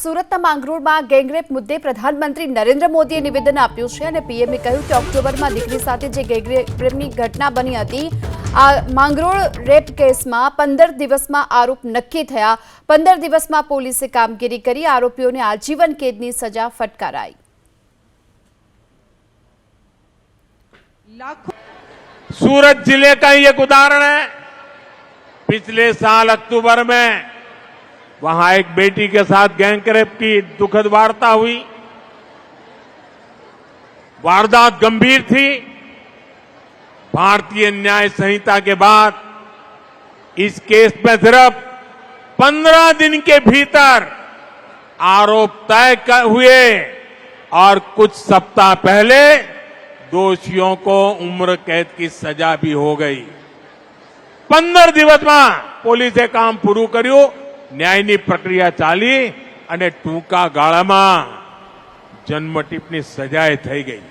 સુરતના માંગરોળમાં ગેંગરેપ મુદ્દે પ્રધાનમંત્રી નરેન્દ્ર મોદીએ નિવેદન આપ્યું છે અને પીએમએ કહ્યું કે ઓક્ટોબરમાં દીકરી સાથે જે ગેંગરેપની ઘટના બની હતી આ માંગરોળ રેપ કેસમાં 15 દિવસમાં આરોપ નક્કી થયા। 15 દિવસમાં પોલીસે કામગીરી કરી આરોપીઓને આજીવન કેદની સજા ફટકારાઈ। सूरत जिले का ही एक उदाहरण है। पिछले साल अक्टूबर में वहां एक बेटी के साथ गैंगरेप की दुखद वार्ता हुई। वारदात गंभीर थी। भारतीय न्याय संहिता के बाद इस केस में सिर्फ 15 दिन के भीतर आरोप तय हुए और कुछ सप्ताह पहले दोषियों को उम्र कैद की सजा भी हो गई। 15 દિવસ में પોલીસે કામ પૂરું કર્યું, ન્યાયની પ્રક્રિયા ચાલી અને ટૂંકા ગાળામાં જન્મટીપની સજાએ થઈ ગઈ।